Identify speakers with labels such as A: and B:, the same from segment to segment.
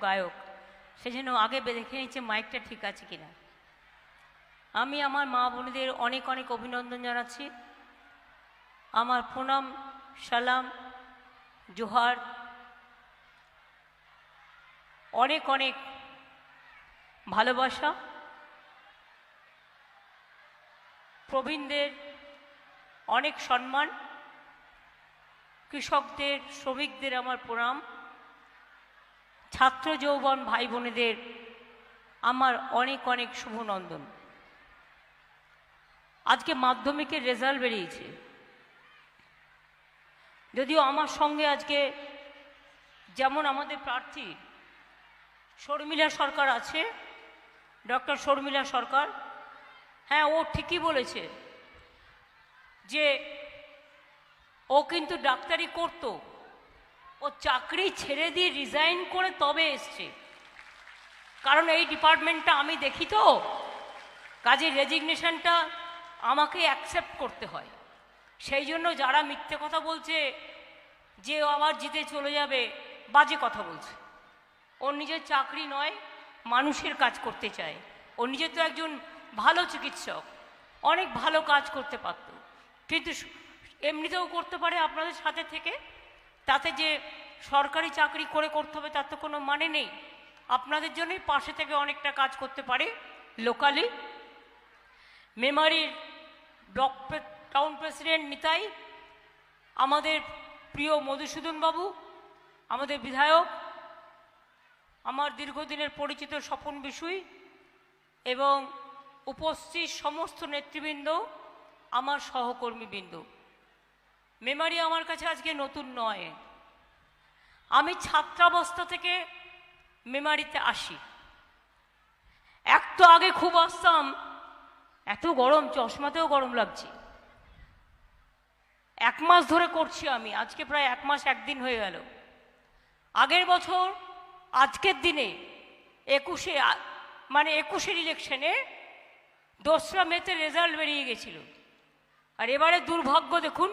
A: গায়ক, সেজন্য আগে দেখে নিচ্ছে মাইকটা ঠিক আছে কিনা। আমি আমার মা বোনেদের অনেক অনেক অভিনন্দন জানাচ্ছি, আমার প্রণাম, সালাম, জোহার, অনেক অনেক ভালোবাসা। প্রবীণদের অনেক সম্মান, কৃষকদের, শ্রমিকদের আমার প্রণাম, ছাত্র যৌবন ভাই বোনেদের আমার অনেক অনেক শুভনন্দন। আজকে মাধ্যমিকের রেজাল্ট বেরিয়েছে, যদিও আমার সঙ্গে আজকে যেমন আমাদের প্রার্থী শর্মিলা সরকার আছে, ডক্টর শর্মিলা সরকার, হ্যাঁ ও ঠিকই বলেছে যে ও কিন্তু ডাক্তারি করত, ও চাকরি ছেড়ে দিয়ে রিজাইন করে তবে এসছে, কারণ এই ডিপার্টমেন্টটা আমি দেখি তো, কাজে রেজিগনেশনটা আমাকে অ্যাকসেপ্ট করতে হয়। সেই জন্য যারা মিথ্যে কথা বলছে যে ও আবার জিতে চলে যাবে, বাজে কথা বলছে। ওর নিজের চাকরি নয়, মানুষের কাজ করতে চায়। ও নিজে তো একজন ভালো চিকিৎসক, অনেক ভালো কাজ করতে পারত, কিন্তু এমনিতেও করতে পারে আপনাদের সাথে থেকে, তাতে যে সরকারি চাকরি করে করতে হবে তার তো কোনো মানে নেই। আপনাদের জন্যই পাশে থেকে অনেকটা কাজ করতে পারে লোকালি। মেমারির ব্লক টাউন প্রেসিডেন্ট নিতাই, আমাদের প্রিয় মধুসূদন বাবু, আমাদের বিধায়ক, আমার দীর্ঘদিনের পরিচিত স্বপন বিষয় এবং উপস্থিত সমস্ত নেতৃবৃন্দ, আমার সহকর্মীবৃন্দ। মেমারি আমার কাছে আজকে নতুন নয়, আমি ছাত্রাবস্থা থেকে মেমারিতে আসি। এক তো আগে খুব আসতাম, এত গরম, চশমাতেও গরম লাগছে। 1 মাস ধরে করছি আমি, আজকে প্রায় 1 মাস 1 দিন হয়ে গেল। আগের বছর আজকের দিনে 21-এর ইলেকশনে 2রা মেতে রেজাল্ট বেরিয়ে গেছিল, আর এবারে দুর্ভাগ্য দেখুন।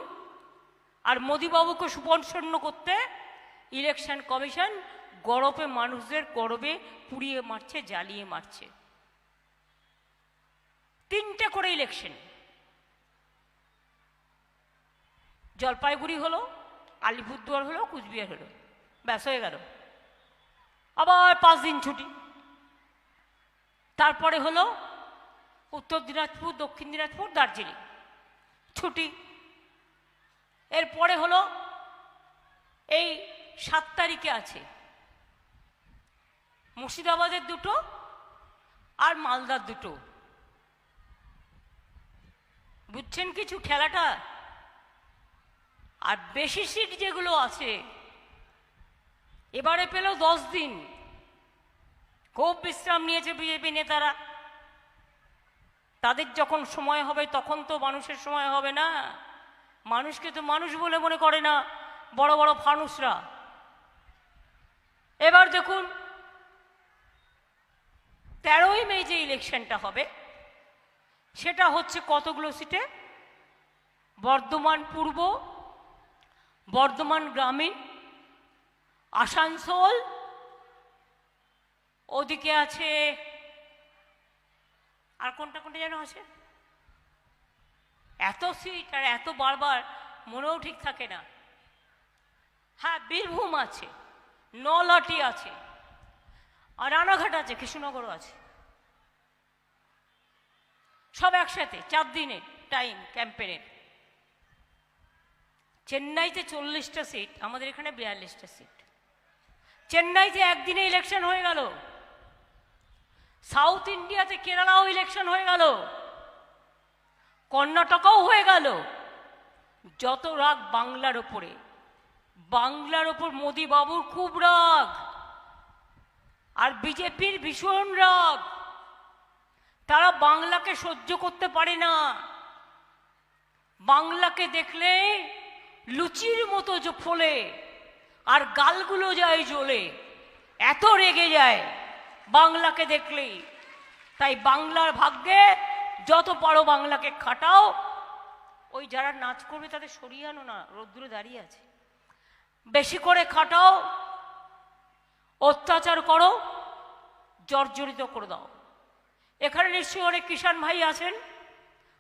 A: আর মোদিবাবুকে সুপর্ষণ্য করতে ইলেকশন কমিশন গরপে মানুষদের গরবে পুড়িয়ে মারছে, জ্বালিয়ে মারছে। 3টে করে ইলেকশন, জলপাইগুড়ি হলো, আলিপুরদুয়ার হলো, কুচবিহার হলো, ব্যাস হয়ে গেল। আবার 5 দিন ছুটি। তারপরে হলো উত্তর দিনাজপুর, দক্ষিণ দিনাজপুর, দার্জিলিং, ছুটি। এরপরে হলো এই 7 তারিখে আছে মুর্শিদাবাদের 2টো আর মালদার 2টো। বুঝছেন কিছু খেলাটা? আর বেশি সিট যেগুলো আছে এবারে পেল 10 দিন, খুব বিশ্রাম নিয়েছে বিজেপি নেতারা। তাদের যখন সময় হবে তখন তো মানুষের সময় হবে না, মানুষকে তো মানুষ বলে মনে করে না বড় বড় ফানুসরা। এবার দেখুন 13ই মে যে ইলেকশনটা হবে সেটা হচ্ছে কতগুলো সিটে, বর্ধমান পূর্ব, বর্ধমান গ্রামীণ, আসানসোল, ওদিকে আছে আর কোনটা কোনটা যেন আছে, এত সিট আর এত বারবার মনেও ঠিক থাকে না। হ্যাঁ, বীরভূম আছে, নলহাটি আছে, আর রানাঘাট আছে, কৃষ্ণনগরও আছে, সব একসাথে 4 দিনের টাইম ক্যাম্পেনের। চেন্নাইতে 40টা সিট, আমাদের এখানে 42টা সিট। চেন্নাইতে একদিনে ইলেকশন হয়ে গেল, সাউথ ইন্ডিয়াতে কেরালাও ইলেকশন হয়ে গেল, কর্ণাটকাও হয়ে গেল। যত রাগ বাংলার ওপরে, বাংলার ওপর মোদি বাবুর খুব রাগ, আর বিজেপির ভীষণ রাগ। তারা বাংলাকে সহ্য করতে পারে না, বাংলাকে দেখলে লুচির মতো যে ফোলে আর গালগুলো যায় জ্বলে, এত রেগে যায় বাংলাকে দেখলেই। তাই বাংলার ভাগ্যে যত পারো বাংলাকে খাটাও। ওই যারা নাচ করবে তাদের সরিয়ে আনো না, রোদ্দুরে দাঁড়িয়ে আছে, বেশি করে খাটাও। অত্যাচার করো, জর্জরিত করে দাও। এখানে নিশ্চয়ই অনেক কিষাণ ভাই আছেন,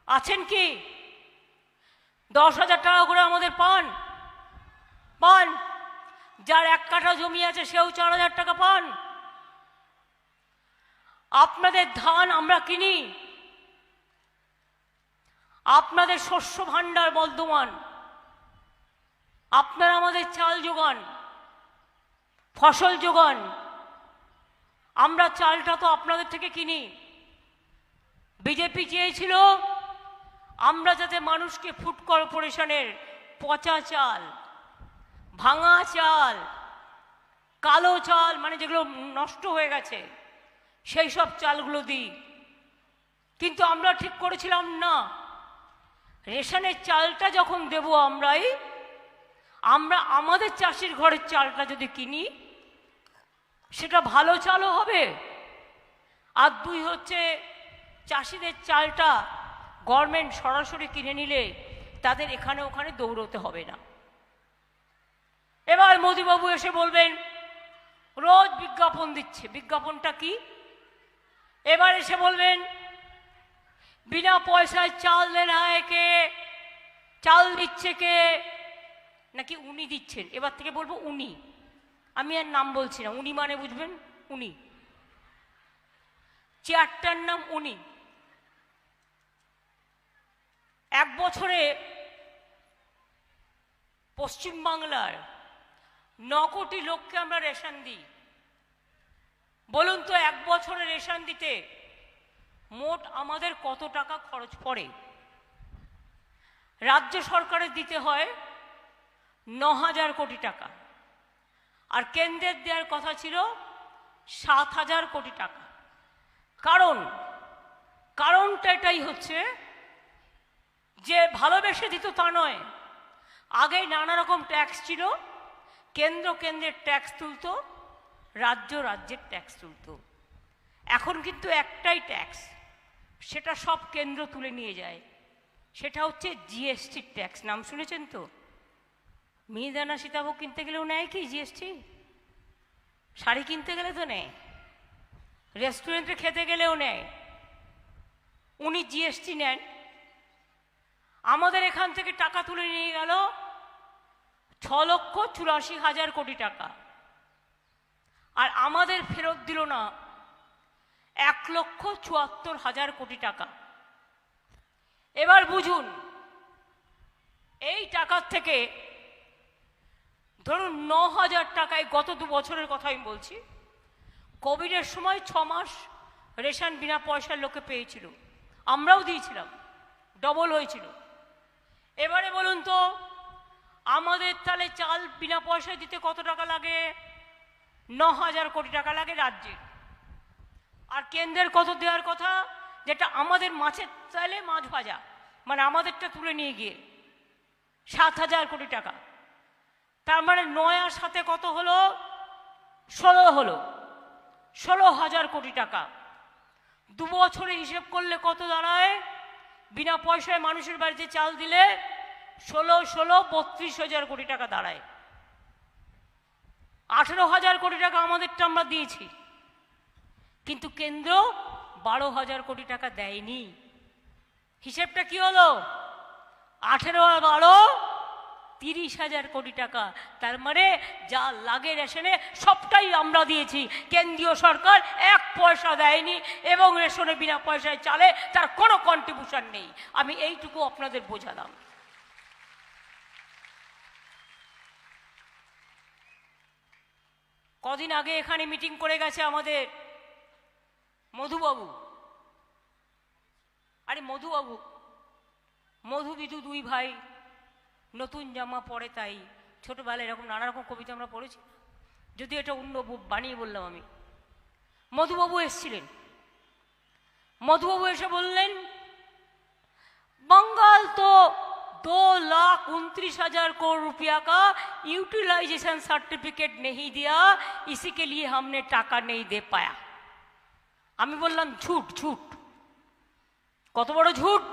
A: আছেন কি? 10,000 টাকা করে আমাদের পান। যার 1 কাঠা জমি আছে সেও 4,000 টাকা পান। আপনাদের ধান আমরা কিনি, আপনাদের শস্য ভাণ্ডার বর্ধমান, আপনারা আমাদের চাল যোগান, ফসল যোগান। আমরা চালটা তো আপনাদের থেকে কিনি। বিজেপি চেয়েছিল আমরা যাতে মানুষকে ফুড কর্পোরেশনের পচা চাল, ভাঙা চাল, কালো চাল, মানে যেগুলো নষ্ট হয়ে গেছে, সেই সব চালগুলো দিই। কিন্তু আমরা ঠিক করেছিলাম না, রেশনের চালটা যখন দেব আমরা আমাদের চাষির ঘরের চালটা যদি কিনি সেটা ভালো চালও হবে। আর 2 হচ্ছে চাষিদের চালটা গভর্নমেন্ট সরাসরি কিনে নিলে তাদের এখানে ওখানে দৌড়তে হবে না। এবার মোদিবাবু এসে বলবেন রোজ বিজ্ঞাপন দিচ্ছে, বিজ্ঞাপনটা কি? এবার এসে বলবেন বিনা পয়সায় চাল দেনা হয় কে, চাল দিচ্ছে কে, নাকি উনি দিচ্ছেন। এবার থেকে বলবো উনি, আমি আর নাম বলছি না। উনি মানে বুঝবেন, উনি, চেয়ারটার নাম উনি। 1 বছরে পশ্চিমবাংলার 9 কোটি লোককে আমরা রেশন দিই। বলুন তো 1 বছরে রেশন দিতে মোট আমাদের কত টাকা খরচ পড়ে? রাজ্য সরকারের দিতে হয় 9,000 কোটি টাকা, আর কেন্দ্রের দেওয়ার কথা ছিল 7,000 কোটি টাকা। কারণটা এটাই হচ্ছে যে ভালোবেসে দিত তা নয়। আগে নানা রকম ট্যাক্স ছিল, কেন্দ্রের ট্যাক্স তুলতো, রাজ্যের ট্যাক্স তুলতো। এখন কিন্তু একটাই ট্যাক্স, সেটা সব কেন্দ্র তুলে নিয়ে যায়। সেটা হচ্ছে জিএসটি ট্যাক্স। নাম শুনেছেন তো? মিহিদানা সীতাভোগ কিনতে গেলেও নেয় কি জিএসটি? শাড়ি কিনতে গেলে তো নেয়, রেস্টুরেন্টে খেতে গেলেও নেয়। উনি জিএসটি নেন। আমাদের এখান থেকে টাকা তুলে নিয়ে গেল 6,84,000 কোটি টাকা, আর আমাদের ফেরত দিল না 1,74,000 কোটি টাকা। এবার বুঝুন, এই টাকার থেকে ধরুন 9,000 টাকায়, গত 2 বছরের কথা আমি বলছি, কোভিডের সময় 6 মাস রেশন বিনা পয়সার লোকে পেয়েছিল, আমরাও দিয়েছিলাম, ডবল হয়েছিল। এবারে বলুন তো আমাদের তাহলে চাল বিনা পয়সায় দিতে কত টাকা লাগে? 9,000 কোটি টাকা লাগে রাজ্যের। আর কেন্দ্রের কত দেওয়ার কথা? যেটা আমাদের মাছের চাইলে মাছ ভাজা, মানে আমাদেরটা তুলে নিয়ে গিয়ে 7,000 কোটি টাকা। তার মানে 9 আর 7 কত হলো? 16 হলো, 16,000 কোটি টাকা। 2 বছরে হিসেব করলে কত দাঁড়ায়? বিনা পয়সায় মানুষের বাড়িতে চাল দিলে 32,000 কোটি টাকা দাঁড়ায়। 18,000 কোটি টাকা আমাদেরটা আমরা দিয়েছি, কিন্তু কেন্দ্র 12,000 কোটি টাকা দেয়নি। হিসেবটা কি হলো? 18 আর 12 30,000 কোটি টাকা। তার মানে যা লাগে রেশনে সবটাই আমরা দিয়েছি, কেন্দ্রীয় সরকার 1 পয়সা দেয়নি, এবং রেশনে বিনা পয়সায় চালে তার কোনো কন্ট্রিবিউশন নেই। আমি এইটুকু আপনাদের বোঝালাম। কদিন আগে এখানে মিটিং করে গেছে আমাদের মধুবাবু। আরে মধুবাবু, মধু বিধু 2 ভাই, নতুন জামা পরে তাই। ছোটবেলায় এরকম নানা রকম কবিতা আমরা পড়েছি, যদি এটা অন্য বানিয়ে বললাম আমি। মধুবাবু এসেছিলেন। মধুবাবু এসে বললেন बंगाल तो 2,29,000 करोड़ रुपया का यूटिलाइजेशन सर्टिफिकेट नहीं दिया, इसी के लिए हमने टाका नहीं दे पाया। আমি বললাম ঝুট ঝুট, কত বড় ঝুট,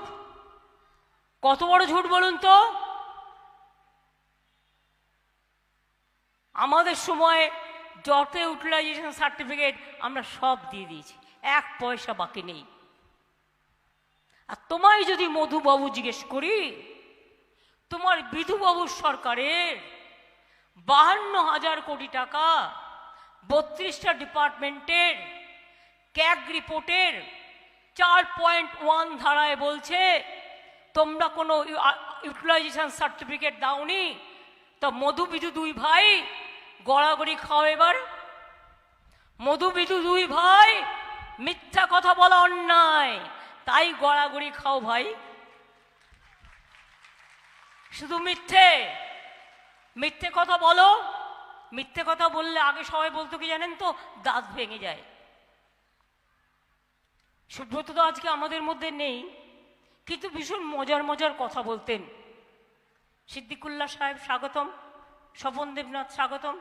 A: কত বড় ঝুট বলুন তো। আমাদের সময় যত ইউটিলাইজেশন সার্টিফিকেট আমরা সব দিয়ে দিয়েছি, 1 পয়সা বাকি নেই। আর তোমায় যদি মধুবাবু জিজ্ঞেস করি, তোমার বিধুবাবুর সরকারের 52,000 কোটি টাকা 32টা ডিপার্টমেন্টের ক্যাগ রিপোর্টের 4.1 ধারায় বলছে তোমরা কোনো ইউটিলাইজেশন সার্টিফিকেট দাওনি, তো মধু বিধু 2 ভাই গড়াগড়ি খাও এবার। মধু বিধু 2 ভাই মিথ্যা কথা বলা অন্যায়, তাই গড়াগড়ি খাও ভাই। শুধু মিথ্যে মিথ্যে কথা বলো। মিথ্যে কথা বললে আগে সবাই বলতো কি জানেন তো, দাঁত ভেঙে যায়। সুব্রত তো আজকে আমাদের মধ্যে নেই, কিন্তু ভীষণ মজার মজার কথা বলতেন। সিদ্দিকুল্লাহ সাহেব স্বাগতম, স্বপন দেবনাথ স্বাগতম,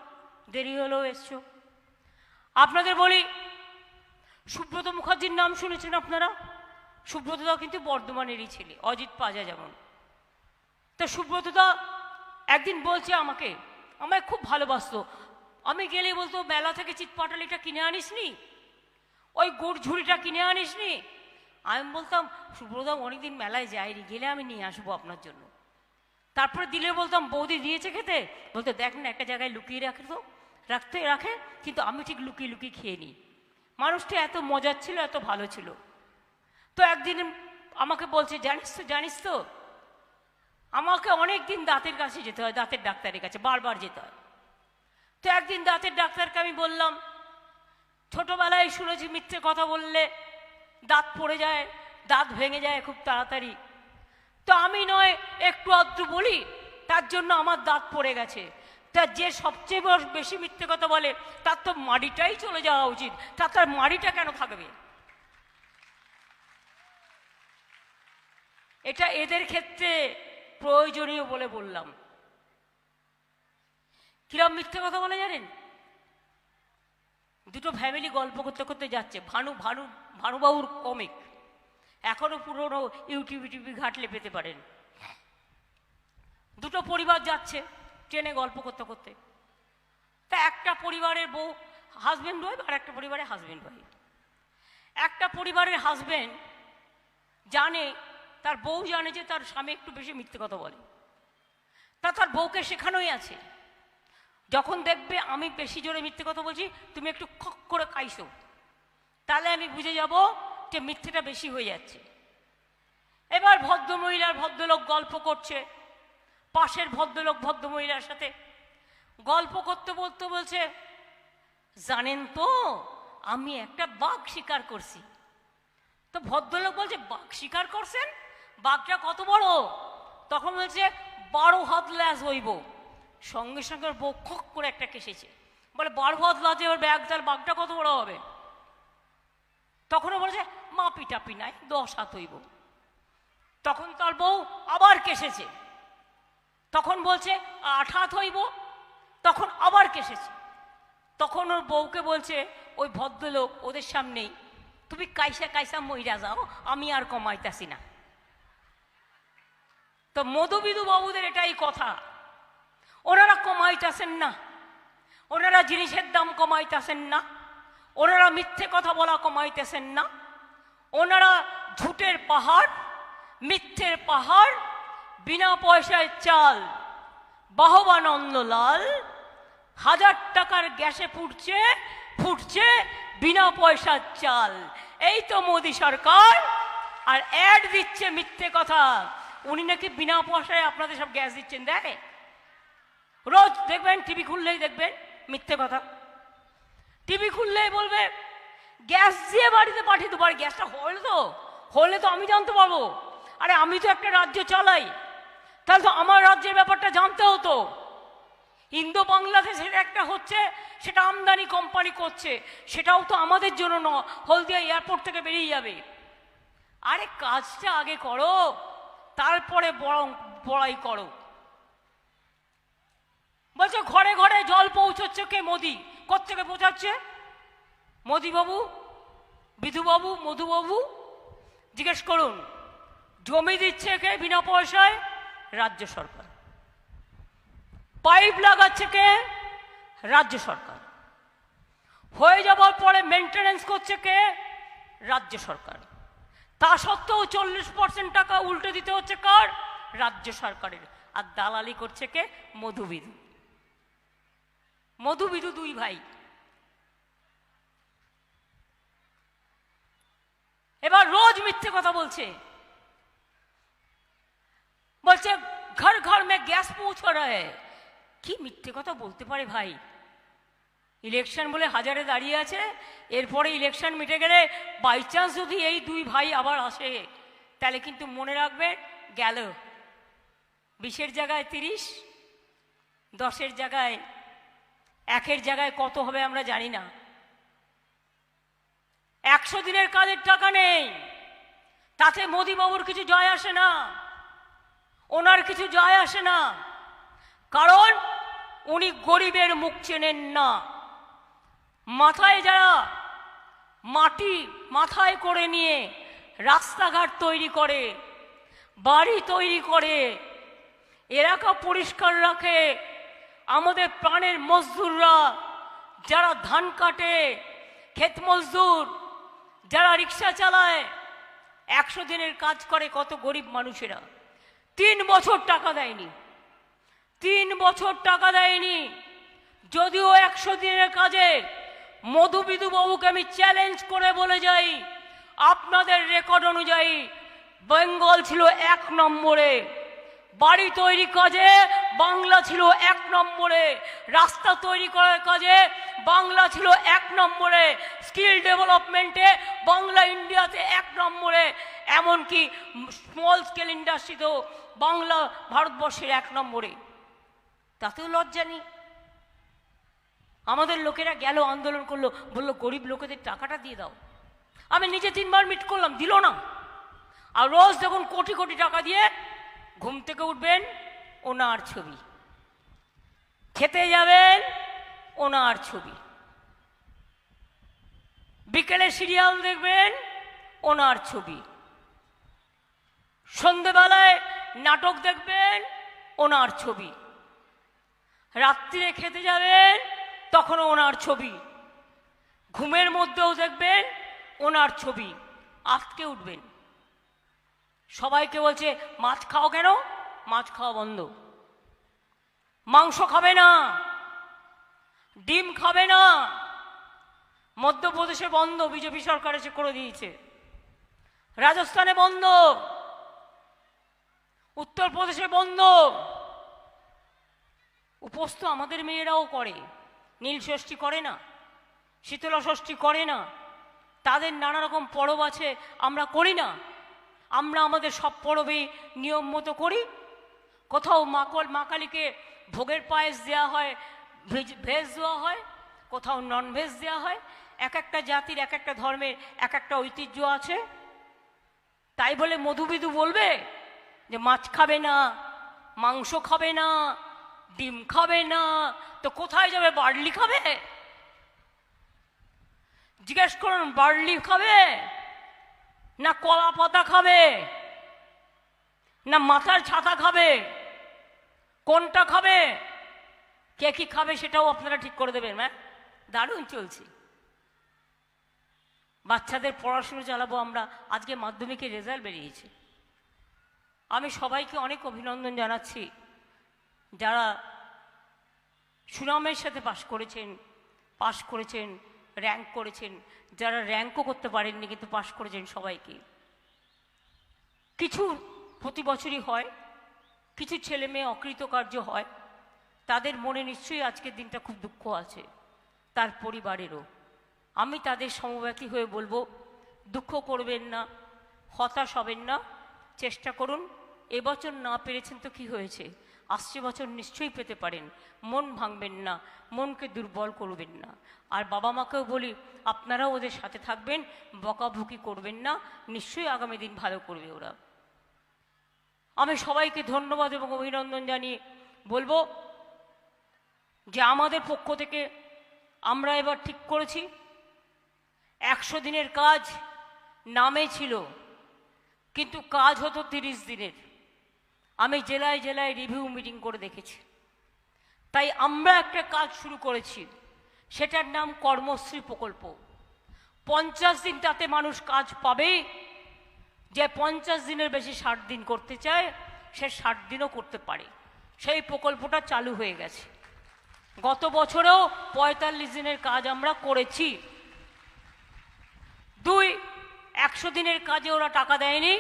A: দেরি হলেও এসছো। আপনাদের বলি, সুব্রত মুখার্জির নাম শুনেছেন আপনারা? সুব্রতদা কিন্তু বর্ধমানেরই ছেলে, অজিত পাজা যেমন। তা সুব্রতদা একদিন বলছে আমায় খুব ভালোবাসতো। আমি গেলে বলতো মেলা থেকে চিৎপাটালিটা কিনে আনিসনি, ওই গুড় ঝুড়িটা কিনে আনিসনি। আমি বলতাম সুব্রতদা অনেকদিন মেলায় যাইনি, গেলে আমি নিয়ে আসবো আপনার জন্য। তারপরে দিলে বলতাম বৌদি দিয়েছে খেতে, বলতে দেখ না একটা জায়গায় লুকিয়ে রাখে, তো রাখে, কিন্তু আমি ঠিক লুকিয়ে লুকিয়ে খেয়ে নিই। মানুষটা এত মজার ছিল, এত ভালো ছিল। তো একদিন আমাকে বলছে জানিস তো আমাকে অনেক দিন দাঁতের কাছে যেতে হয়, দাঁতের ডাক্তারের কাছে বারবার যেতে হয়। তো একদিন দাঁতের ডাক্তারকে আমি বললাম, ছোটবেলায় শুনেছি মিথ্যে কথা বললে দাঁত পড়ে যায়, দাঁত ভেঙে যায় খুব তাড়াতাড়ি। তো আমি নয় একটু আধটু বলি, তার জন্য আমার দাঁত পড়ে গেছে। তা যে সবচেয়ে বেশি মিথ্যে কথা বলে তার তো মাড়িটাই চলে যাওয়া উচিত, তার মাড়িটা কেন থাকবে? এটা এদের ক্ষেত্রে প্রয়োজনীয় বলে বললাম। কিরম মিথ্যে কথা বলে জানেন? দুটো ফ্যামিলি গল্প করতে করতে যাচ্ছে, ভানুবাবুর কমিক, এখনো পুরনো ইউটিউব ঘাটলে পেতে পারেন। দুটো পরিবার যাচ্ছে ট্রেনে গল্প করতে করতে। তা একটা পরিবারের বউ হাজব্যান্ড ওয়াইফ, আর একটা পরিবারের হাজব্যান্ড ওয়াইফ। একটা পরিবারের হাজব্যান্ড জানে, তার বউ জানে যে তার স্বামী একটু বেশি মিথ্যে কথা বলে। তার বউকে শেখানোই আছে, যখন দেখবে আমি বেশি জোরে মিথ্যে কথা বলছি তুমি একটু খক করে কাইসো, তাহলে আমি বুঝে যাব যে মিথ্যেটা বেশি হয়ে যাচ্ছে। এবার ভদ্রমহিলার ভদ্রলোক গল্প করছে, পাশের ভদ্রলোক ভদ্রমহিলার সাথে গল্প করতে বলতে বলছে, জানেন তো আমি একটা বাঘ শিকার করছি। তো ভদ্রলোক বলছে, বাঘ শিকার করছেন? বাঘটা কত বড়? তখন বলছে 12 হাত ল্যাজ হইব। সঙ্গে সঙ্গে ওর বউ খক করে একটা কেসেছে, বলে 12 হাত লাজে ওর ব্যাগ, তার বাঘটা কত বড় হবে? তখনও বলেছে মাপি টাপি নাই, 10 হাত হইব। তখন তার বউ আবার কেসেছে, তখন বলছে 8 হাত হইব। তখন আবার কেসেছে, তখন ওর বউকে বলছে ওই ভদ্রলোক ওদের সামনেই, তুমি কাইসা মইরা যাও, আমি আর কমাইতাছি না। তো মধুবিধু বাবুদের এটাই কথা, ওনারা কমাইতেছেন না, ওনারা জিনিসের দাম কমাইতেছেন না, ওনারা মিথ্যে কথা বলা কমাইতেছেন না, ওনারা ঝুটের পাহাড়, মিথ্যের পাহাড়, বিনা পয়সায় চাল, বাহবানন্দলাল 1000 টাকার গ্যাসে ফুটছে বিনা পয়সার চাল। এই তো মোদি সরকার, আর অ্যাড দিচ্ছে মিথ্যে কথা। উনি নাকি বিনা পয়সায় আপনাদের সব গ্যাস দিচ্ছেন, দেখে রোজ দেখবেন, টিভি খুললেই দেখবেন মিথ্যে কথা। টিভি খুললেই বলবে গ্যাস দিয়ে বাড়িতে পাঠিয়ে দেবো। আর গ্যাসটা হলে তো আমি জানতে পারবো, আরে আমি তো একটা রাজ্য চালাই, তাহলে তো আমার রাজ্যের ব্যাপারটা জানতে হতো। ইন্দো বাংলাদেশের একটা হচ্ছে, সেটা আমদানি কোম্পানি করছে, সেটাও তো আমাদের জন্য নয়, হলদিয়া এয়ারপোর্ট থেকে বেরিয়ে যাবে। আরে কাজটা আগে করো, তারপরে বড়াই করো। বলছে ঘরে ঘরে জল পৌঁছচ্ছে কে? মোদি। কোত্থেকে পৌঁছাচ্ছে? মোদিবাবু, বিধুবাবু, মধুবাবু জিজ্ঞেস করুন। জমি দিচ্ছে কে বিনা পয়সায়? রাজ্য সরকার। পাইপ লাগাচ্ছে কে? রাজ্য সরকার। হয়ে যাবার পরে মেনটেনেন্স করছে কে? রাজ্য সরকার। তা সত্ত্বেও 40% টাকা উল্টে দিতে হচ্ছে কার? রাজ্য সরকারের। আর দালালি করছে কে? মধুবিধু। মধুবিধু দুই ভাই। এবার রোজ মিথ্যে কথা বলছে, বলছে ঘর ঘর মে গ্যাস পৌঁছ রা হ্যায়। কি মিথ্যে কথা বলতে পারে ভাই? ইলেকশন বলে হাজারে দাঁড়িয়ে আছে, এরপরে ইলেকশন মিটে গেলে বাই চান্স যদি এই দুই ভাই আবার আসে, তাহলে কিন্তু মনে রাখবে গেল 20-এর জায়গায় 30, 10-এর জায়গায় 1-এর জায়গায় কত হবে আমরা জানি না। 100 দিনের কাজের টাকা নেই, তাতে মোদিবাবুর কিছু যায় আসে না, ওনার কিছু যায় আসে না, কারণ উনি গরিবের মুখ চেনেন না। মাথায় যারা মাটি মাথায় করে নিয়ে রাস্তাঘাট তৈরি করে, বাড়ি তৈরি করে, এলাকা পরিষ্কার রাখে, আমাদের প্রাণের মজদুররা যারা ধান কাটে, ক্ষেত মজদুর যারা রিক্সা চালায়, 100 দিনের কাজ করে কত গরিব মানুষেরা, 3 বছর টাকা দেয়নি, 3 বছর টাকা দেয়নি। যদিও 100 দিনের কাজে মধুবিধু বাবুকে আমি চ্যালেঞ্জ করে বলে যাই, আপনাদের রেকর্ড অনুযায়ী বেঙ্গল ছিল 1 নম্বরে, বাড়ি তৈরি কাজে বাংলা ছিল 1 নম্বরে, রাস্তা তৈরি করার কাজে বাংলা ছিল 1 নম্বরে, স্কিল ডেভেলপমেন্টে বাংলা ইন্ডিয়াতে 1 নম্বরে, এমনকি স্মল স্কেল ইন্ডাস্ট্রিতেও বাংলা ভারতবর্ষের 1 নম্বরে। তাতেও লজ্জা নেই। আমাদের লোকেরা গেল, আন্দোলন করলো, বললো গরিব লোকেদের টাকাটা দিয়ে দাও। আমি নিজে 3 বার মিট করলাম, দিল না। আর রোজ দেখুন কোটি কোটি টাকা দিয়ে ঘুম থেকে উঠবেন ওনার ছবি, খেতে যাবেন ওনার ছবি, বিকেলে সিরিয়াল দেখবেন ওনার ছবি, সন্ধেবেলায় নাটক দেখবেন ওনার ছবি, রাত্রিরে খেতে যাবেন তখনও ওনার ছবি, ঘুমের মধ্যেও দেখবেন ওনার ছবি। আজকে উঠবেন, সবাইকে বলছে মাছ খাও কেন? মাছ খাওয়া বন্ধ, মাংস খাবে না, ডিম খাবে না। মধ্যপ্রদেশে বন্ধ, বিজেপি সরকার এসে করে দিয়েছে। রাজস্থানে বন্ধ, উত্তরপ্রদেশে বন্ধ। উপোস তো আমাদের মেয়েরাও করে, নীল ষষ্ঠী করে না, শীতলা ষষ্ঠী করে না, তাদের নানা রকম পরব আছে, আমরা করি না। আমরা আমাদের সব পরবেই নিয়ম মতো করি। কোথাও মা কালীকে ভোগের পায়েস দেওয়া হয়, ভেজ দেওয়া হয়, কোথাও নন ভেজ দেওয়া হয়। এক একটা জাতির এক একটা ধর্মের এক একটা ঐতিহ্য আছে। তাই বলে মধুবিধু বলবে যে মাছ খাবে না, মাংস খাবে না, ডিম খাবে না, তো কোথায় যাবে? বার্লি খাবে? জিজ্ঞেস করুন, বার্লি খাবে না কলা পাতা খাবে না মাথার ছাতা খাবে? কোনটা খাবে? কে কি খাবে সেটাও আপনারা ঠিক করে দেবেন। হ্যাঁ, দারুণ চলছে। বাচ্চাদের পড়াশুনো চালাবো আমরা। আজকে মাধ্যমিকের রেজাল্ট বেরিয়েছে, আমি সবাইকে অনেক অভিনন্দন জানাচ্ছি যারা সুনামের সাথে পাশ করেছেন, র্যাঙ্ক করেছেন, যারা র্যাঙ্কও করতে পারেননি কিন্তু পাশ করেছেন, সবাইকে। কিছু প্রতি বছরই হয়, কিছু ছেলে মেয়ে অকৃতকার্য হয়, তাদের মনে নিশ্চয়ই আজকের দিনটা খুব দুঃখ আছে, তার পরিবারেরও। আমি তাদের সমব্যথী হয়ে বলবো, দুঃখ করবেন না, হতাশ হবেন না, চেষ্টা করুন। এবছর না পেরেছেন তো কি হয়েছে, আসছে বছর নিশ্চয়ই পেতে পারেন। মন ভাঙবেন না, মনকে দুর্বল করবেন না। আর বাবা মাকেও বলি, আপনারাও ওদের সাথে থাকবেন, বকাবকি করবেন না, নিশ্চয়ই আগামী দিন ভালো করবে ওরা। আমি সবাইকে ধন্যবাদ এবং অভিনন্দন জানিয়ে বলবো যে আমাদের পক্ষ থেকে আমরা এবার ঠিক করেছি 100 দিনের কাজ নামে ছিল, কিন্তু কাজ হতো 30 দিনের। আমি জেলায় জেলায় রিভিউ মিটিং করে দেখেছি। তাই আমরা একটা কাজ শুরু করেছি, সেটার নাম কর্মশ্রী প্রকল্প। 50 দিন তাতে মানুষ কাজ পাবে। যে 50 দিনের বেশি 60 দিন করতে চায় সে 60 দিনও করতে পারে। সেই প্রকল্পটা চালু হয়ে গেছে। গত বছরেও 45 দিনের কাজ আমরা করেছি। 2, 100 দিনের কাজে ওরা টাকা দেয়নি,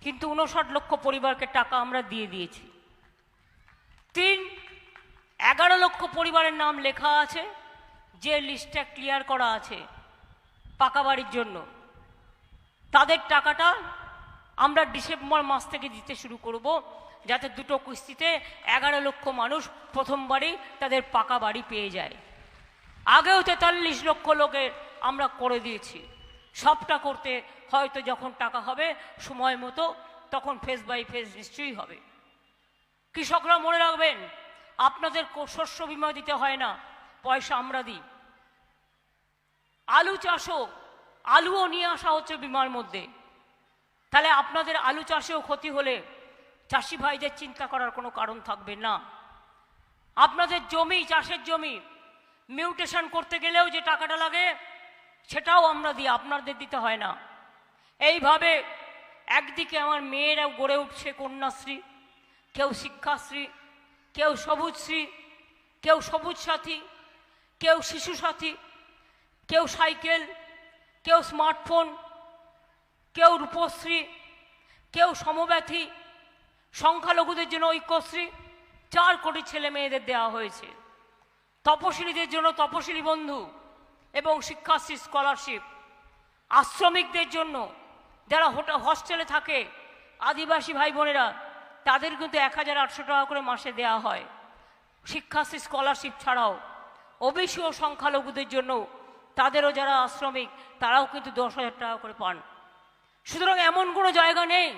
A: কিন্তু 59 লক্ষ পরিবারকে টাকা আমরা দিয়ে দিয়েছি। 3, 11 লক্ষ পরিবারের নাম লেখা আছে, যে লিস্টটা ক্লিয়ার করা আছে পাকা বাড়ির জন্য। তাদের টাকাটা আমরা ডিসেম্বর মাস থেকে দিতে শুরু করব, যাতে দুটো কিস্তিতে 11 লক্ষ মানুষ প্রথমবারই তাদের পাকা বাড়ি পেয়ে যায়। আগেও 43 লক্ষ লোকের আমরা করে দিয়েছি। সবটা করতে হয়তো যখন টাকা হবে সময় মতো, তখন ফেজ বাই ফেজ নিশ্চয়ই হবে। কৃষকরা মনে রাখবেন, আপনাদের শস্য বীমা দিতে হয় না, পয়সা আমরা দিই। আলু চাষও, আলুও নিয়ে আসা হচ্ছে বিমার মধ্যে। তাহলে আপনাদের আলু চাষেও ক্ষতি হলে চাষি ভাইদের চিন্তা করার কোনো কারণ থাকবে না। আপনাদের জমি, চাষের জমি মিউটেশন করতে গেলেও যে টাকাটা লাগে সেটাও আমরা দিই, আপনাদের দিতে হয় না। এইভাবে একদিকে আমার মেয়েরা গড়ে উঠছে কন্যাশ্রী, কেউ শিক্ষাশ্রী, কেউ সবুজশ্রী, কেউ সবুজ সাথী, কেউ শিশু সাথী, কেউ সাইকেল, কেউ স্মার্টফোন, কেউ রূপশ্রী, কেউ সমব্যথী, সংখ্যালঘুদের জন্য ঐক্যশ্রী, 4 কোটি ছেলে মেয়েদের দেওয়া হয়েছে। তপশিলীদের জন্য তপশিলী বন্ধু এবং শিক্ষাশ্রী স্কলারশিপ। আশ্রমিকদের জন্য যারা হস্টেলে থাকে, আদিবাসী ভাই বোনেরা, তাদের কিন্তু 1800 টাকা করে মাসে দেওয়া হয় শিক্ষাশ্রী স্কলারশিপ ছাড়াও। ওবিসি ও সংখ্যালঘুদের জন্য, তাদেরও যারা আশ্রমিক তারাও কিন্তু 10,000 টাকা করে পান। সুতরাং এমন কোনো জায়গা নেই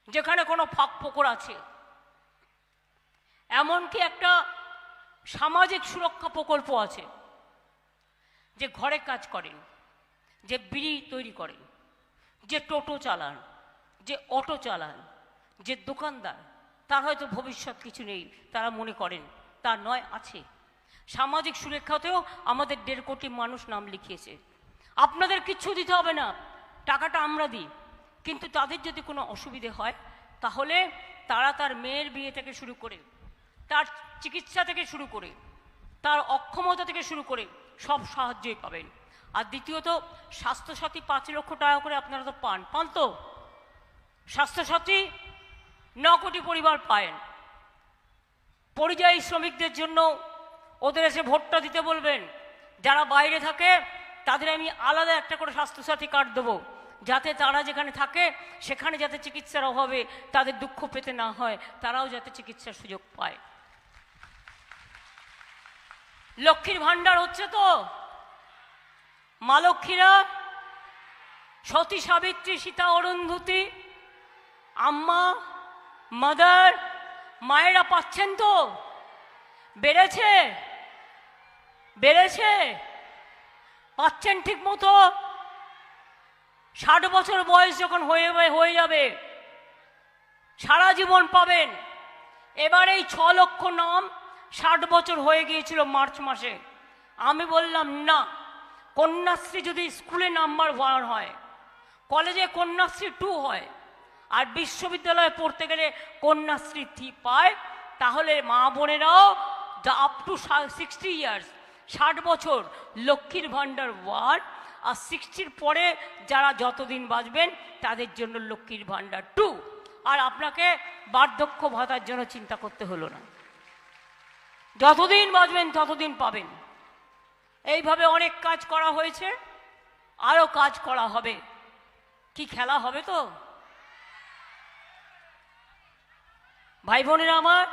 A: যেখানে কোনো ফাঁক ফোকর আছে। এমনকি একটা সামাজিক সুরক্ষা প্রকল্প আছে, যে ঘরে কাজ করেন, যে বিড়ি তৈরি করেন, যে টোটো চালান, যে অটো চালান, যে দোকানদার, তার হয়তো ভবিষ্যৎ কিছু নেই, তারা মনে করেন, তা নয়, আছে। সামাজিক সুরক্ষাতেও আমাদের 1.5 কোটি মানুষ নাম লিখিয়েছে। আপনাদের কিচ্ছু দিতে হবে না, টাকাটা আমরা দিই। কিন্তু তাদের যদি কোনো অসুবিধে হয়, তাহলে তারা তার মেয়ের বিয়ে থেকে শুরু করে, তার চিকিৎসা থেকে শুরু করে, তার অক্ষমতা থেকে শুরু করে সব সাহায্যই পাবেন। আর দ্বিতীয়ত, স্বাস্থ্যসাথী 5 লক্ষ টাকা করে আপনারা তো পান তো। স্বাস্থ্যসাথী 9 কোটি পরিবার পায়েন। পরিযায়ী শ্রমিকদের জন্য ওদের এসে ভোটটা দিতে বলবেন। যারা বাইরে থাকে তাদের আমি আলাদা একটা করে স্বাস্থ্যসাথী কার্ড দেবো, যাতে তারা যেখানে থাকে সেখানে যাতে চিকিৎসার অভাবে তাদের দুঃখ পেতে না হয়, তারাও যাতে চিকিৎসার সুযোগ পায়। লক্ষ্মীর ভাণ্ডার হচ্ছে তো। মা লক্ষ্মীরা, সতী সাবিত্রী, সীতা, অরুন্ধতী, আম্মা, মাদার, মায়েরা পাচ্ছেন তো? বেড়েছে? বেড়েছে? পাচ্ছেন ঠিক মতো? 60 বছর বয়স যখন হয়ে যাবে, সারা জীবন পাবেন। এবার এই 6 লক্ষ নাম 60 বছর হয়ে গিয়েছিল মার্চ মাসে। আমি বললাম না, কন্যাশ্রী যদি স্কুলে নাম্বার 1 হয়, কলেজে কন্যাশ্রী 2 হয়, আর বিশ্ববিদ্যালয়ে পড়তে গেলে কন্যাশ্রী 3 পায়, তাহলে মা বোনেরাও আপ টু 60 ইয়ার্স, 60 বছর, লক্ষ্মীর ভাণ্ডার 1, আর 60-র পরে যারা যতদিন বাঁচবেন তাদের জন্য লক্ষ্মীর ভাণ্ডার 2। আর আপনাকে বার্ধক্য ভাতার জন্য চিন্তা করতে হলো না, যতদিন বাঁচবেন ততদিন পাবেন। এইভাবে অনেক কাজ করা হয়েছে, আরও কাজ করা হবে। কি খেলা হবে তো ভাই বোনেরা আমার?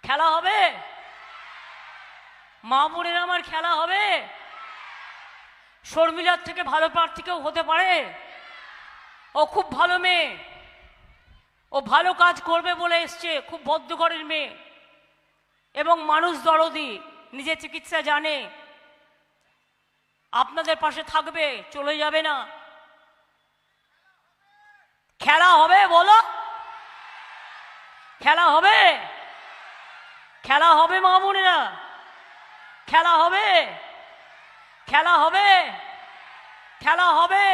A: খেলা হবে? মা বোনেরা আমার, খেলা হবে। শর্মিলার থেকে ভালো প্রার্থী কেউ হতে পারে? ও খুব ভালো মেয়ে, ও ভালো কাজ করবে বলে এসছে, খুব ভদ্রঘরের মেয়ে এবং মানুষ দরদি, নিজের চিকিৎসা জানে, আপনাদের পাশে থাকবে, চলে যাবে না। খেলা হবে বলো? খেলা হবে? খেলা হবে মা বোনেরা, খেলা হবে, খেলা হবে, খেলা হবে,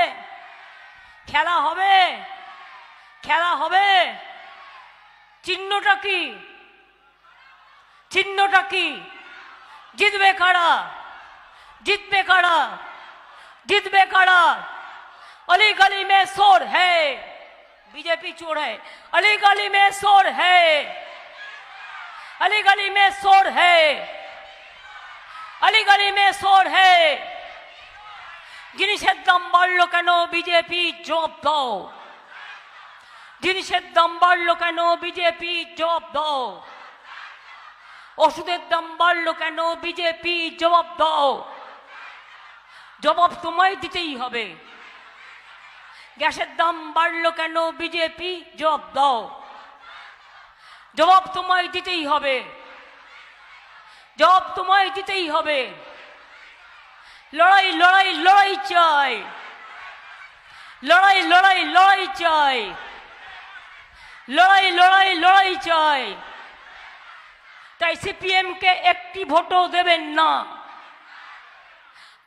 A: খেলা হবে, খেলা হবে। চিহ্নটা কি? চিহ্নটা কি? জিতবে কারা? জিতবে কারা? জিতবে কারা? अली गली में शोर है, बीजेपी चोर है। अली गली में शोर है, अली गली में शोर है, अली गली में शोर है। জিনিসের দাম বাড়লো কেন বিজেপি জবাব দাও। জিনিসের দাম বাড়লো কেন বিজেপি জবাব দাও। ওষুধের দাম বাড়লো কেন বিজেপি জবাব দাও। জবাব তোমায় দিতেই হবে। গ্যাসের দাম বাড়লো কেন বিজেপি জবাব দাও। জবাব তোমায় দিতেই হবে। জবাব তোমায় দিতেই হবে। লড়াই লড়াই লড়াই চাই, লড়াই লড়াই লড়াই চাই, লড়াই লড়াই লড়াই চাই। তাই সিপিএমকে একটি ভোটও দেবেন না,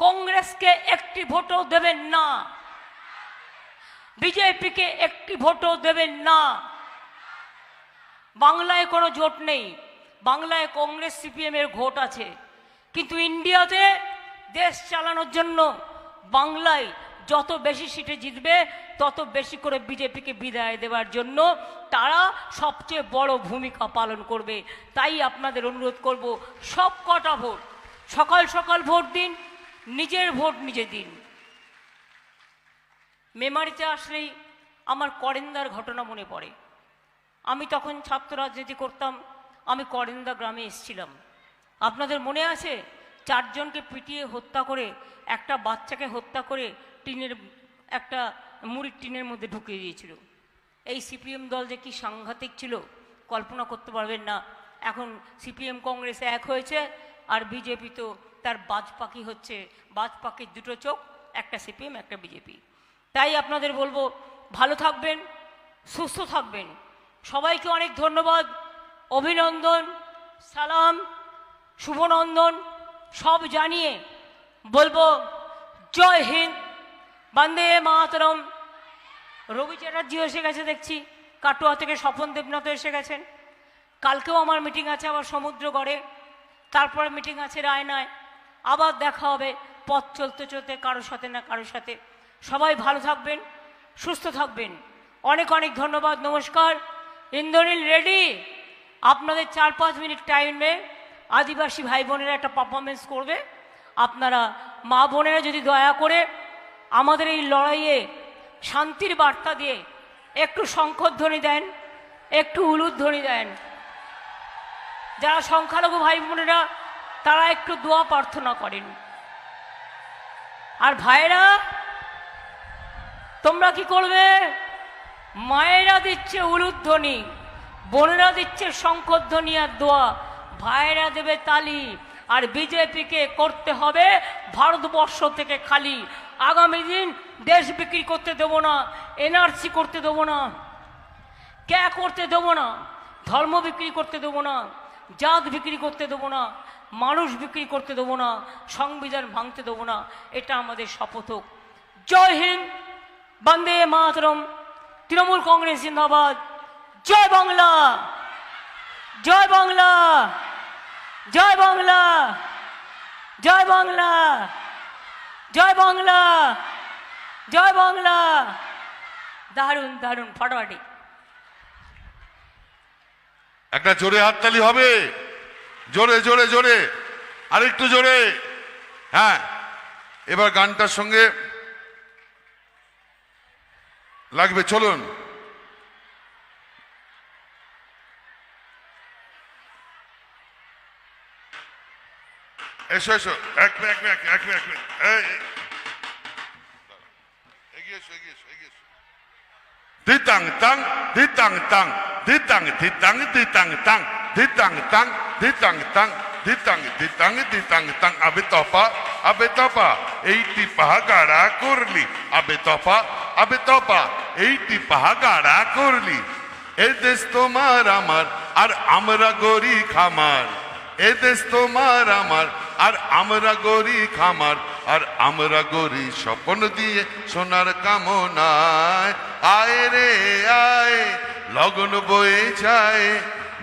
A: কংগ্রেসকে একটি ভোটও দেবেন না, বিজেপিকে একটি ভোটও দেবেন না। বাংলায় কোনো জোট নেই, বাংলায় কংগ্রেস সিপিএম এর ভোট আছে, কিন্তু ইন্ডিয়াতে দেশ চালানোর জন্য বাংলায় যত বেশি সিটে জিতবে তত বেশি করে বিজেপিকে বিদায় দেওয়ার জন্য তারা সবচেয়ে বড় ভূমিকা পালন করবে। তাই আপনাদের অনুরোধ করব, সব কটা ভোট সকাল সকাল ভোট দিন, নিজের ভোট নিজে দিন। মেমারিতে আসলেই আমার করেন্দার ঘটনা মনে পড়ে। আমি তখন ছাত্র রাজনীতি করতাম, আমি করেন্দা গ্রামে এসেছিলাম। আপনাদের মনে আছে? 4 জনকে পিটিয়ে হত্যা করে, একটা বাচ্চাকে হত্যা করে টিনের একটা মুড়ির টিনের মধ্যে ঢুকিয়ে দিয়েছিল। এই সিপিএম দল যে কি সাংঘাতিক ছিল কল্পনা করতে পারবেন না। এখন সিপিএম কংগ্রেস এক হয়েছে, আর বিজেপি তো তার বাজ পাখি হচ্ছে। বাজ পাখির দুটো চোখ, একটা সিপিএম একটা বিজেপি। তাই আপনাদের বলবো, ভালো থাকবেন, সুস্থ থাকবেন। সবাইকে অনেক ধন্যবাদ, অভিনন্দন, সালাম, শুভনন্দন সব জানিয়ে বলবো জয় হিন্দ, বন্দে মাতরম। রবি চ্যাটার্জি এসে গেছে দেখছি, কাটোয়া থেকে স্বপন দেবনাথ এসে গেছেন। কালকেও আমার মিটিং আছে আবার সমুদ্রগড়ে, তারপরে মিটিং আছে রায়নায়। আবার দেখা হবে পথ চলতে চলতে কারোর সাথে না কারোর সাথে। সবাই ভালো থাকবেন, সুস্থ থাকবেন। অনেক অনেক ধন্যবাদ, নমস্কার। ইন্দ্রনীল রেডি, আপনাদের 4-5 মিনিট টাইমে আদিবাসী ভাই বোনেরা একটা পারফরমেন্স করবে। আপনারা মা বোনেরা যদি দয়া করে আমাদের এই লড়াইয়ে শান্তির বার্তা দিয়ে একটু শঙ্খধ্বনি দেন, একটু উলুধ্বনি দেন। যারা সংখ্যালঘু ভাই বোনেরা তারা একটু দোয়া প্রার্থনা করেন। আর ভাইরা তোমরা কি করবে? মায়েরা দিচ্ছে উলুধ্বনি, বোনেরা দিচ্ছে শঙ্খধ্বনি আর দোয়া, ভাইরা দেবে তালি। আর বিজেপিকে করতে হবে ভারতবর্ষ থেকে খালি। আগামী দিন দেশ বিক্রি করতে দেবো না, এনআরসি করতে দেবো না, ক্যা করতে দেবো না, ধর্ম বিক্রি করতে দেবো না, জাত বিক্রি করতে দেবো না, মানুষ বিক্রি করতে দেবো না, সংবিধান ভাঙতে দেবো না। এটা আমাদের শপথ হোক। জয় হিন্দ, বন্দে মাতরম, তৃণমূল কংগ্রেস জিন্দাবাদ। জয় বাংলা, জয় বাংলা, জয় বাংলা, জয় বাংলা, জয় বাংলা, জয় বাংলা। দারুণ দারুণ, ফাটাফাটি।
B: একটা জোরে হাততালি হবে, জোরে জোরে জোরে, আরেকটু জোরে। হ্যাঁ, এবার গানটার সঙ্গে লাগবে, চলুন। এসো এসো, এক মিনিট, এগিয়ে এসো, এগিয়ে এসো, এগিয়ে এসো। দিতাং তাং, দিতাং তাং, দিতাং দিতাং, দিতাং তাং, দিতাং তাং, দিতাং তাং, দিতাং দিতাং, দিতাং তাং। আবে তপা, আবে তপা, এইটি পাহাগাড়া করলি। আবে তপা, আবে তপা, এইটি পাহাগাড়া করলি। এ দেশ তোমার আমার, আর আমরা গরি খামার এদেশ তোমার আমার আর আমরা গরি খামার আর আমরা গরি স্বপ্ন দিয়ে সোনার কামনায় আয় রে আয় লগন বয়ে যায়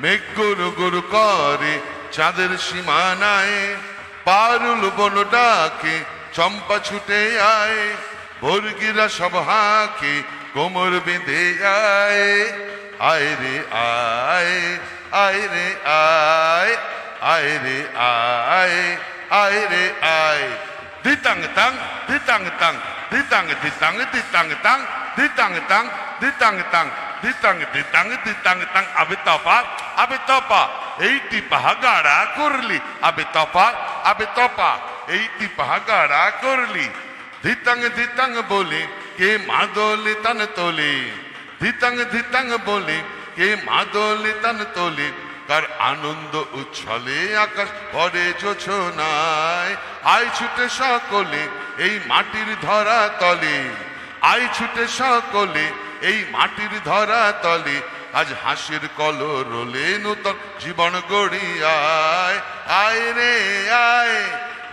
B: মেঘ গুরু গুরু করে চাঁদের সীমানায় পারুল বন ডাকে চম্পা ছুটে আয় বর্গিরা সব হাঁকে কোমর বেঁধে যায় আয় রে আয় আয় রে আয় আয় রে আয় আয় রে আয় দিতাং তাং দিতাং তাং দিতাং দিতাং দিতাং তাং দিতাং তাং দিতাং তাং দিতাং দিতাং দিতাং তাং আবে তপা এইটি পাহাগাড়া করলি আবে তপা এইটি পাহাগাড়া করলি ধিতাং ধিতাং বলে কে মাদলে তান তোলে ধিতাং ধিতাং বলে কে মাদলে তান তোলে কার আনন্দ উচ্ছলে আকাশ ভরে জোছনায় আয় ছুটে সকলে এই মাটির ধরা তলে আয় ছুটে সকলে এই মাটির ধরা তলে আজ হাসির কলরোলে নূতন জীবন গড়ি আয় আয় রে আয়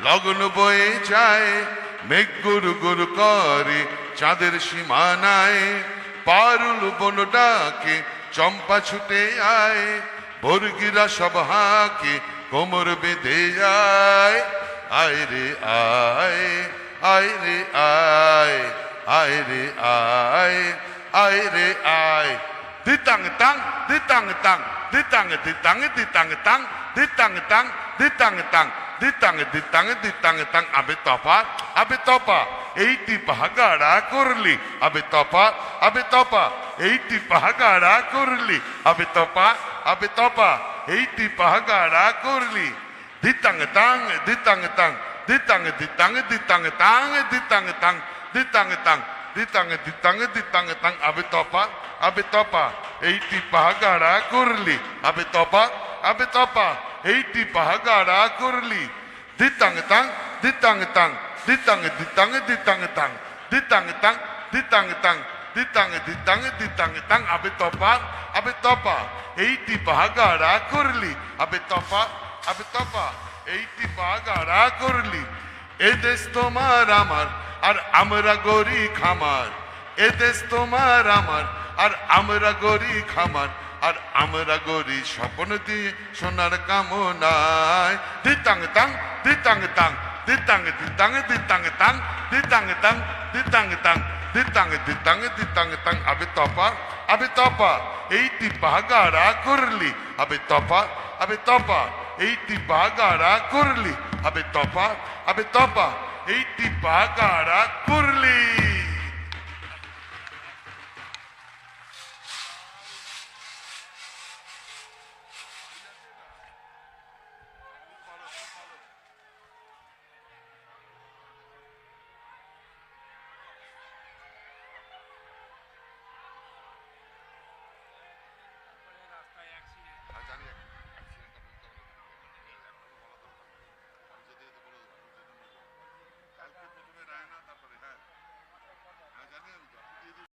B: লগন বয়ে যায় মেঘ গুরু গুরু করে চাঁদের সীমানায় পারুল বন ডাকে চম্পা ছুটে আয় বর্গিরা সব হাঁকে কোমর বেঁধে যায় আয় রে আয় আয় রে আয় আয় রে আয় আয় রে আয় দিতাং তাং দিতাং তাং দিতাং দিতাং দিতাং তাং দিতাং তাং দিতাং তাং দিতাং দিতাং দিতাং তাং আবে তপা এইটি পাহাগাড়া করলি আবে তপা এইটি পাহাগাড়া করলি আবে তপা এইটি পাহাগাড়া করলি দিতাং তাং দিতাং তাং দিতাং দিতাং দিতাং তাং দিতাং তাং দিতাং তাং দিতাং দিতাং দিতাং তাং আবে তপা এইটি পাহাগাড়া করলি আবে তপা এইটি পাহাগাড়া করলি দিতাং তাং দিতাং তাং দিতাং দিতাং দিতাং তাং দিতাং তাং দিতাং তাং দিতাং দিতাং দিতাং তাং আবে তপা এইটি পাহাগাড়া করলি আবে তপা এইটি পাহাগাড়া করলি এদেশ তোমার আমার আর আমরা গরি খামার এদেশ তোমার আমার আর আমরা গরি খামার আর আমরা গরি স্বপ্ন দিয়ে সোনার কামনায় দিতাং তাং দিতাং তাং দিতাং দিতাং দিতাং তাং দিতাং তাং দিতাং তাং দিতাং দিতাং দিতাং তাং আবে তপা এইটি পাহাগাড়া করলি আবে তপা এইটি পাহাগাড়া করলি আবে তপা এইটি পাহাগাড়া করলি।